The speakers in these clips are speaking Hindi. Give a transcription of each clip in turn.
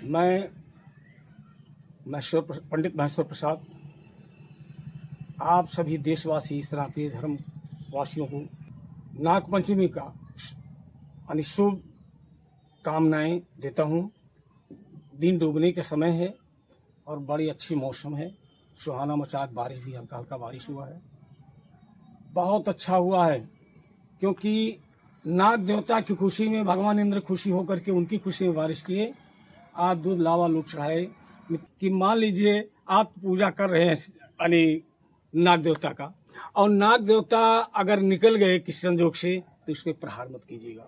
मैं पंडित महेश्वर प्रसाद आप सभी देशवासी सनातनी धर्म वासियों को नागपंचमी का यानी शुभ कामनाएं देता हूँ। दिन डूबने के समय है और बड़ी अच्छी मौसम है, सुहाना मचाक, बारिश भी हल्का हल्का बारिश हुआ है, बहुत अच्छा हुआ है। क्योंकि नाग देवता की खुशी में भगवान इंद्र खुशी होकर के उनकी खुशी में बारिश किए, आज दूध लावा लूट चढ़ाए। कि मान लीजिए आप पूजा कर रहे हैं यानी नाग देवता का, और नाग देवता अगर निकल गए किसी संजोग से तो इस पर प्रहार मत कीजिएगा,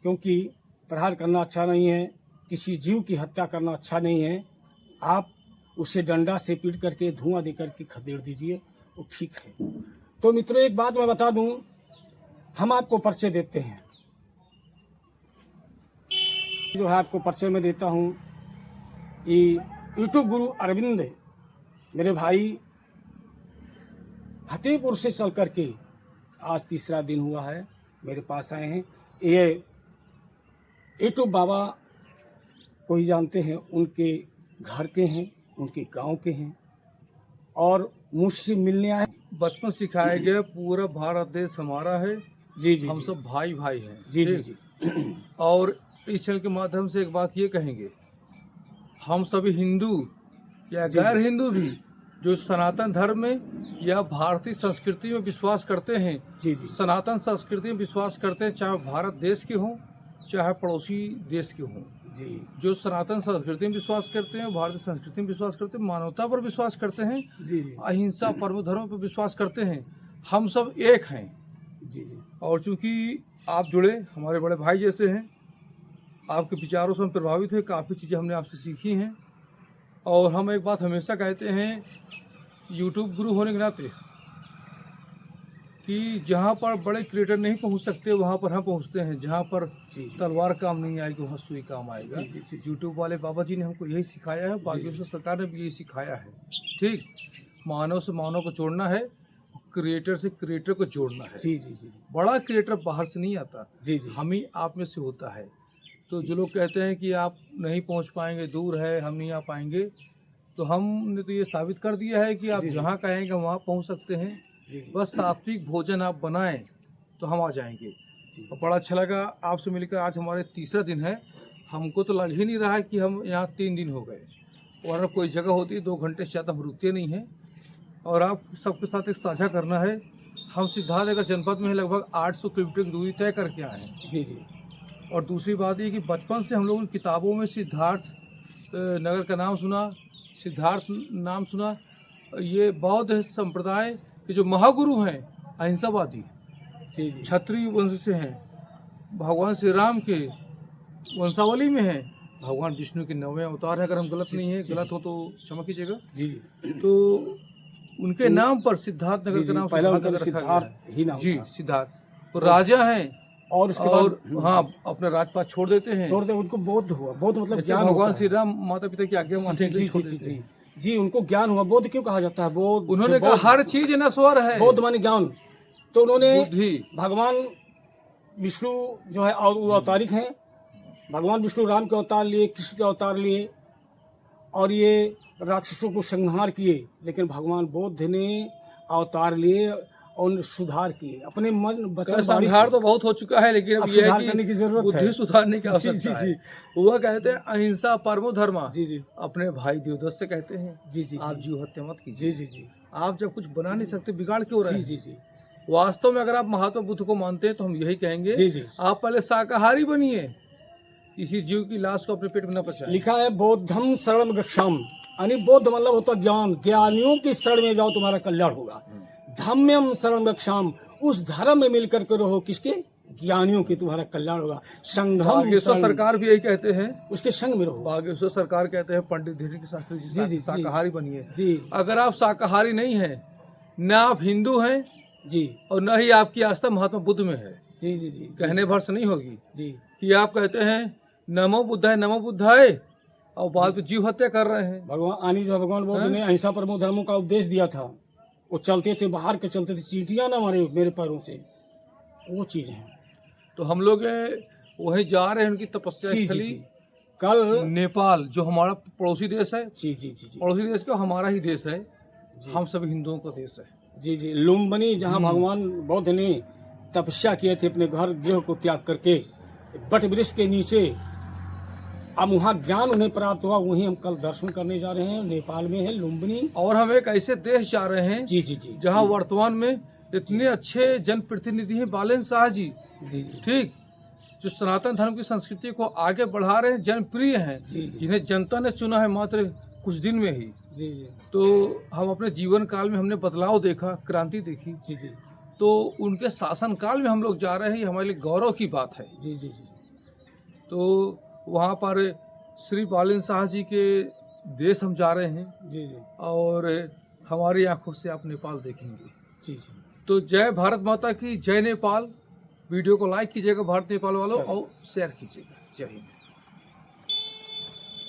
क्योंकि प्रहार करना अच्छा नहीं है, किसी जीव की हत्या करना अच्छा नहीं है। आप उसे डंडा से पीट करके धुआं दे करके खदेड़ दीजिए, वो ठीक है। तो मित्रों, एक बात मैं बता दूं, हम आपको परिचय देते हैं, जो है आपको परिचय में देता हूं। ये यूट्यूब गुरु अरविंद मेरे भाई फतेहपुर से चल करके आज तीसरा दिन हुआ है, मेरे पास आए हैं। ये यूट्यूब बाबा को ही जानते हैं, उनके घर के हैं, उनके गांव के हैं और मुझसे मिलने आए। बचपन सिखाया गया पूरा भारत देश हमारा है। जी जी, हम सब भाई भाई हैं। जी जी जी। और इस चैनल के माध्यम से एक बात ये कहेंगे, हम सभी हिंदू या गैर हिंदू भी जो सनातन धर्म में या भारतीय संस्कृति में विश्वास करते हैं, जी जी, सनातन संस्कृति में विश्वास करते हैं, चाहे भारत देश के हों चाहे पड़ोसी देश के हों, जी जो सनातन संस्कृति में विश्वास करते हैं, भारतीय संस्कृति में विश्वास करते हैं, मानवता पर विश्वास करते हैं, जी जी, अहिंसा परम धर्म पर विश्वास करते हैं, हम सब एक हैं। जी जी, और चूंकि आप जुड़े हमारे बड़े भाई जैसे हैं, आपके विचारों से हम प्रभावित हुए, काफ़ी चीज़ें हमने आपसे सीखी हैं। और हम एक बात हमेशा कहते हैं यूट्यूब गुरु होने के नाते कि जहाँ पर बड़े क्रिएटर नहीं पहुँच सकते वहाँ पर हम पहुँचते हैं, जहाँ पर जी तलवार काम नहीं आएगी वहाँ सुई काम आएगा। जी, जी, जी। यूट्यूब वाले बाबा जी ने हमको यही सिखाया है, बागेश्वर सरकार ने भी यही सिखाया है। ठीक, मानव से मानव को जोड़ना है, क्रिएटर से क्रिएटर को जोड़ना है। जी जी, जी बड़ा क्रिएटर बाहर से नहीं आता, जी, जी हम ही आप में से होता है। तो जो लोग कहते हैं कि आप नहीं पहुंच पाएंगे, दूर है, हम नहीं आ पाएंगे, तो हमने तो ये साबित कर दिया है कि आप जहां कहेंगे वहां पहुंच सकते हैं। जी, जी। बस सात्विक भोजन आप बनाएं तो हम आ जाएंगे। और बड़ा अच्छा लगा आपसे मिलकर। आज हमारे तीसरा दिन है, हमको तो लग ही नहीं रहा है कि हम यहाँ 3 दिन हो गए, वरना कोई जगह होती 2 घंटे से ज़्यादा हम रुकते नहीं हैं। और आप सबके साथ एक साझा करना है, हम सिद्धार्थनगर जनपद में लगभग 800 किलोमीटर की दूरी तय करके आए हैं। जी जी। और दूसरी बात ये कि बचपन से हम लोगों ने किताबों में सिद्धार्थ नगर का नाम सुना, सिद्धार्थ नाम सुना। ये बौद्ध संप्रदाय के जो महागुरु हैं, अहिंसावादी, जी जी, क्षत्रिय वंश से हैं, भगवान श्री राम के वंशावली में हैं, भगवान विष्णु के 9वें अवतार हैं। अगर हम गलत नहीं है, गलत हो तो क्षमा कीजिएगा। जी जी। तो उनके नाम पर सिद्धार्थ नगर का नाम पहला सिद्धार्थ नगर रखा सिद्धार्थ गया ही है। नाम जी, था। सिद्धार्थ। तो राजा हैं और उसके और बाद हाँ अपना राजपाट छोड़ देते हैं, छोड़ दे, उनको बोध हुआ। बोध मतलब जैसे ज्ञान भगवान होता श्री है। राम माता पिता की आज्ञा मानने के जी लिए जी छोड़ जी देते जी हैं। जी, उनको ज्ञान हुआ। बोध क्यों कहा जाता है? बोध, उन्होंने जो कहा हर चीज नश्वर है, बोध माने ज्ञान। तो उन्होंने बुद्धि। भगवान विष्णु जो है और वो अवतारिक हैं, भगवान विष्णु राम के अवतार लिए, कृष्ण के अवतार लिए और ये राक्षसों को संहार किए। लेकिन भगवान बुद्ध ने अवतार लिए और सुधार किए अपने मन वचन वाणी संहार से। तो बहुत हो चुका है, लेकिन अब अब यह सुधार है करने कि की जरूरत है। बुद्धि सुधारने की जी, आवश्यकता जी, है। जी। वह कहते हैं अहिंसा परमो धर्मा। जी जी, अपने भाई देवदत्त से कहते हैं जी जी, आप जीव हत्या मत कीजिए। जी जी जी, आप जब कुछ बना नहीं सकते, बिगाड़ क्यों रहे जी हैं? जी जी, वास्तव में अगर आप महात्मा बुद्ध को मानते हैं तो हम यही कहेंगे, जी जी। आप पहले शाकाहारी बनिए, किसी जीव की लाश को अपने पेट में न पचाएं। लिखा है बौद्धम शरणम गच्छाम, यानी बौद्ध मतलब होता ज्ञान। ज्ञानियों की शरण में जाओ, तुम्हारा कल्याण होगा। धम्यम शरणम गच्छाम, उस धर्म में मिलकर के रहो, किसके? ज्ञानियों की, तुम्हारा कल्याण होगा। संघम बागेश्वर सरकार भी यही कहते हैं, उसके संग में रहो। बागेश्वर सरकार कहते हैं पंडित धीरेन्द्र शास्त्री जी, जी जी, शाकाहारी बनिए। जी अगर आप शाकाहारी नहीं हैं, न आप हिंदू हैं जी, और न ही आपकी आस्था महात्मा बुद्ध में है, जी जी जी, कहने भर से नहीं होगी जी कि आप कहते हैं नमो बुद्धाय नमो बुद्धाय और बाद में जीव हत्या कर रहे हैं। भगवान आनी जो भगवान बुद्ध ने अहिंसा परमो धर्मों का उपदेश दिया था, वो चलते थे, बाहर के चलते थे, चींटियां ना मारे मेरे पैरों से, वो चीज है। तो हम लोग वहीं जा रहे हैं उनकी तपस्या जी जी स्थली। जी, कल नेपाल जो हमारा पड़ोसी देश है, जी जी जी जी पड़ोसी देश का हमारा ही देश है, जी। हम सभी हिंदुओं का देश है। जी जी लुम्बिनी जहाँ भगवान बुद्ध ने तपस्या किए थे अपने घर गृह को त्याग करके बट वृक्ष के नीचे, अब वहाँ ज्ञान उन्हें प्राप्त हुआ, वहीं हम कल दर्शन करने जा रहे हैं। नेपाल में है लुम्बिनी। और हम एक ऐसे देश जा रहे हैं जी जी जी जहाँ वर्तमान में इतने अच्छे जनप्रतिनिधि हैं, बालेन शाह जी, जी जी ठीक, जो सनातन धर्म की संस्कृति को आगे बढ़ा रहे हैं, जनप्रिय हैं, जी जी जिन्हें जनता ने चुना है मात्र कुछ दिन में ही। जी जी तो हम अपने जीवन काल में हमने बदलाव देखा, क्रांति देखी, जी जी तो उनके शासन काल में हम लोग जा रहे हैं, ये हमारे लिए गौरव की बात है। जी जी जी तो वहाँ पर श्री बालेन शाह जी के देश हम जा रहे हैं जी जी और हमारी आंखों से आप नेपाल देखेंगे। जी जी तो जय भारत माता की, जय नेपाल। वीडियो को लाइक कीजिएगा भारत नेपाल वालों और शेयर कीजिएगा। जय हिंद।